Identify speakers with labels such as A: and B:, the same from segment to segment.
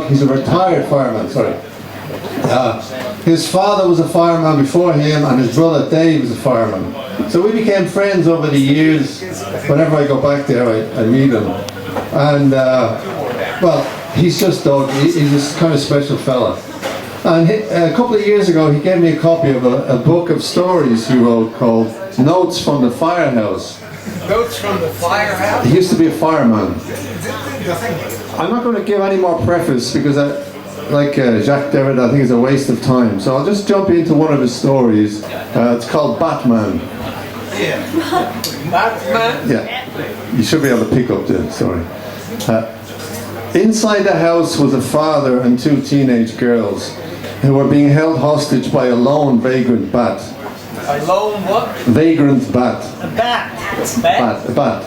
A: he's a retired fireman, sorry. His father was a fireman before him, and his brother Dave was a fireman. So we became friends over the years. Whenever I go back there, I meet him. And, well, he's just Doug. He's a kind of special fella. And a couple of years ago, he gave me a copy of a book of stories he wrote called Notes from the Firehouse.
B: Notes from the Firehouse?
A: He used to be a fireman. I'm not going to give any more preface because, like Jacques Derrida, I think it's a waste of time. So I'll just jump into one of his stories. It's called Batman.
B: Yeah. Batman?
A: Yeah. You should be able to pick up the story. Inside the house was a father and two teenage girls who were being held hostage by a lone vagrant bat.
B: A lone what?
A: Vagrant bat.
B: A bat.
A: A bat.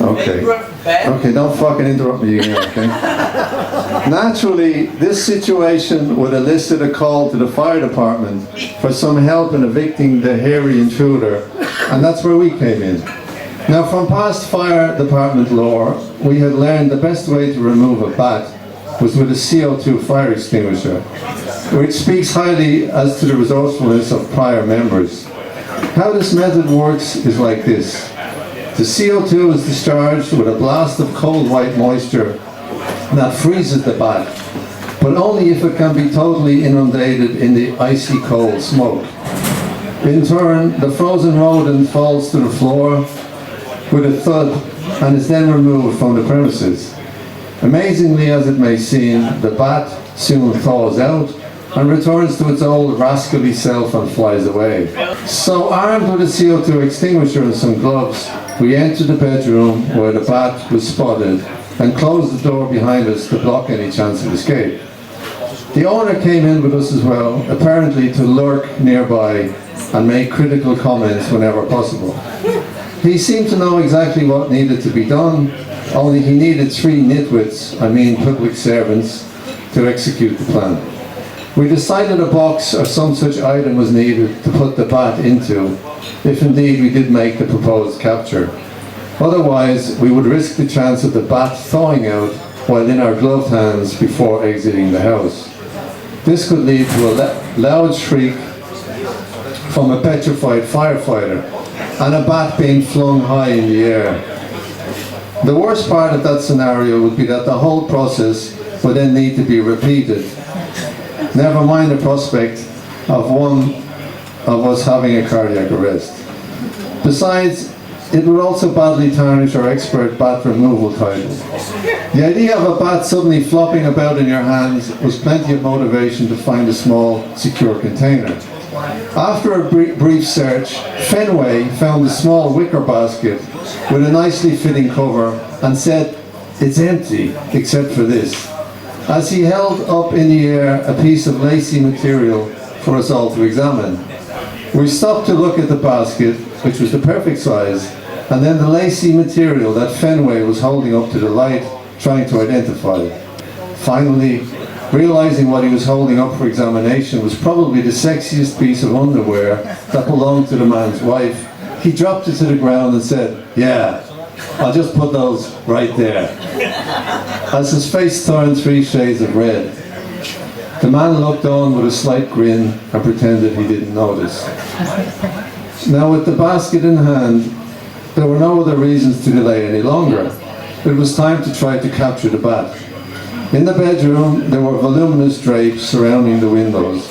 A: Okay.
B: Bat?
A: Okay, don't fucking interrupt me again, okay? Naturally, this situation would elicit a call to the fire department for some help in evicting the hairy intruder, and that's where we came in. Now, from past fire department lore, we had learned the best way to remove a bat was with a CO2 fire extinguisher, which speaks highly as to the resourcefulness of prior members. How this method works is like this. The CO2 is discharged with a blast of cold white moisture that freezes the bat, but only if it can be totally inundated in the icy cold smoke. In turn, the frozen rodent falls to the floor with a thud and is then removed from the premises. Amazingly as it may seem, the bat soon thaws out and returns to its old rascally self and flies away. So armed with a CO2 extinguisher and some gloves, we entered the bedroom where the bat was spotted and closed the door behind us to block any chance of escape. The owner came in with us as well, apparently to lurk nearby and make critical comments whenever possible. He seemed to know exactly what needed to be done, only he needed 3 nitwits, I mean public servants, to execute the plan. We decided a box or some such item was needed to put the bat into, if indeed we did make the proposed capture. Otherwise, we would risk the chance of the bat thawing out while in our gloved hands before exiting the house. This could lead to a loud shriek from a petrified firefighter and a bat being flung high in the air. The worst part of that scenario would be that the whole process would then need to be repeated. Never mind the prospect of one of us having a cardiac arrest. Besides, it would also badly tarnish our expert bat removal title. The idea of a bat suddenly flopping about in your hands was plenty of motivation to find a small, secure container. After a brief search, Fenway found a small wicker basket with a nicely fitting cover and said, "It's empty, except for this," as he held up in the air a piece of lacy material for us all to examine. We stopped to look at the basket, which was the perfect size, and then the lacy material that Fenway was holding up to the light, trying to identify. Finally, realizing what he was holding up for examination was probably the sexiest piece of underwear that belonged to the man's wife, he dropped it to the ground and said, "Yeah, I'll just put those right there," as his face turned 3 shades of red. The man looked on with a slight grin and pretended he didn't notice. Now, with the basket in hand, there were no other reasons to delay any longer. It was time to try to capture the bat. In the bedroom, there were voluminous drapes surrounding the windows.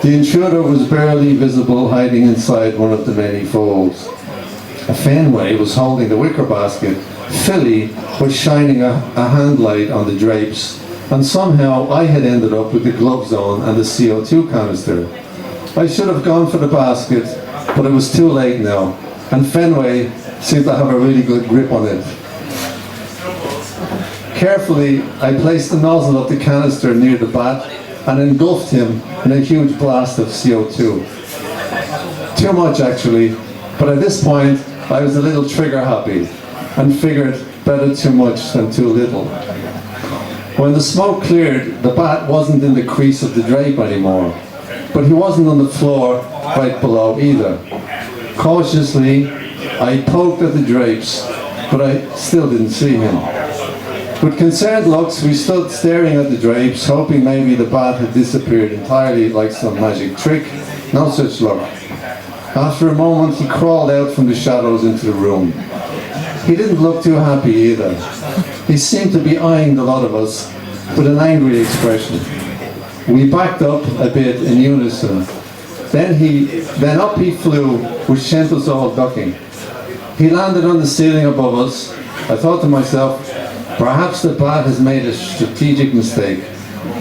A: The intruder was barely visible, hiding inside one of the many folds. Fenway was holding the wicker basket. Philly was shining a handlight on the drapes, and somehow I had ended up with the gloves on and the CO2 canister. I should have gone for the basket, but it was too late now, and Fenway seemed to have a really good grip on it. Carefully, I placed the nozzle of the canister near the bat and engulfed him in a huge blast of CO2. Too much, actually, but at this point, I was a little trigger happy and figured better too much than too little. When the smoke cleared, the bat wasn't in the crease of the drape anymore, but he wasn't on the floor right below either. Cautiously, I poked at the drapes, but I still didn't see him. With concerned looks, we stood staring at the drapes, hoping maybe the bat had disappeared entirely like some magic trick. No such luck. After a moment, he crawled out from the shadows into the room. He didn't look too happy either. He seemed to be eyeing the lot of us with an angry expression. We backed up a bit in unison. Then up he flew, which sent us all ducking. He landed on the ceiling above us. I thought to myself, perhaps the bat has made a strategic mistake,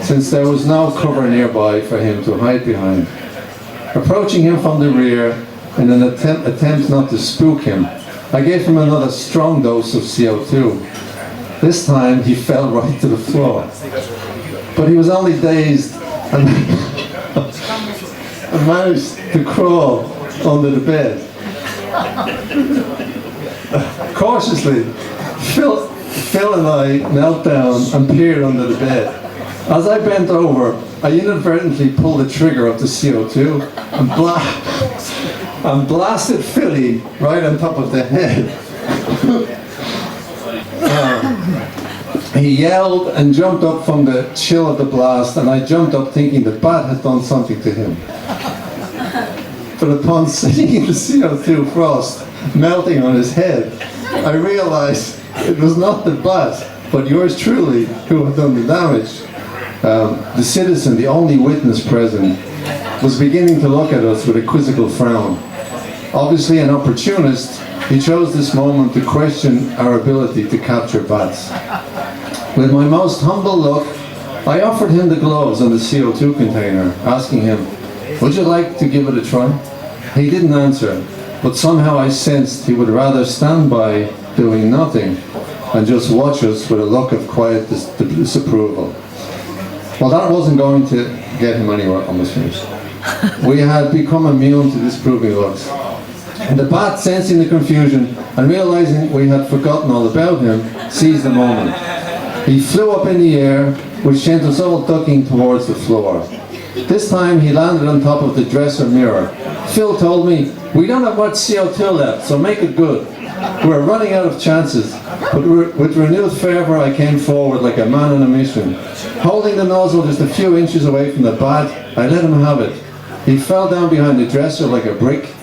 A: since there was no cover nearby for him to hide behind. Approaching him from the rear in an attempt not to spook him, I gave him another strong dose of CO2. This time he fell right to the floor. But he was only dazed and managed to crawl under the bed. Cautiously, Phil and I knelt down and peered under the bed. As I bent over, I inadvertently pulled the trigger of the CO2 and blasted Philly right on top of the head. He yelled and jumped up from the chill of the blast, and I jumped up thinking the bat had done something to him. But upon seeing the CO2 frost melting on his head, I realized it was not the bat, but yours truly, who had done the damage. The citizen, the only witness present, was beginning to look at us with a quizzical frown. Obviously an opportunist, he chose this moment to question our ability to capture bats. With my most humble look, I offered him the gloves and the CO2 container, asking him, would you like to give it a try? He didn't answer, but somehow I sensed he would rather stand by doing nothing and just watch us with a look of quiet disapproval. Well, that wasn't going to get him anywhere, almost finished. We had become immune to disapproving looks. And the bat, sensing the confusion and realizing we had forgotten all about him, seized the moment. He flew up in the air, which sent us all ducking towards the floor. This time he landed on top of the dresser mirror. Phil told me, we don't have much CO2 left, so make it good. We're running out of chances. But with renewed fervor, I came forward like a man on a mission. Holding the nozzle just a few inches away from the bat, I let him have it. He fell down behind the dresser like a brick.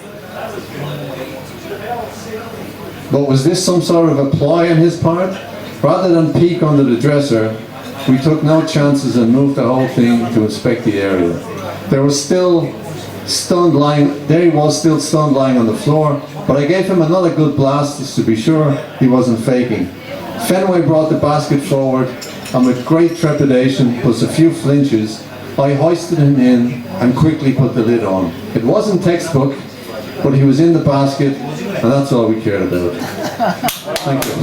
A: But was this some sort of a ploy on his part? Rather than peek under the dresser, we took no chances and moved the whole thing to inspect the area. There he was still stunned lying on the floor, but I gave him another good blast just to be sure he wasn't faking. Fenway brought the basket forward, and with great trepidation plus a few flinches, I hoisted him in and quickly put the lid on. It wasn't textbook, but he was in the basket, and that's all we cared about. Thank you.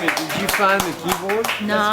B: Did you find the keyboard?
C: No.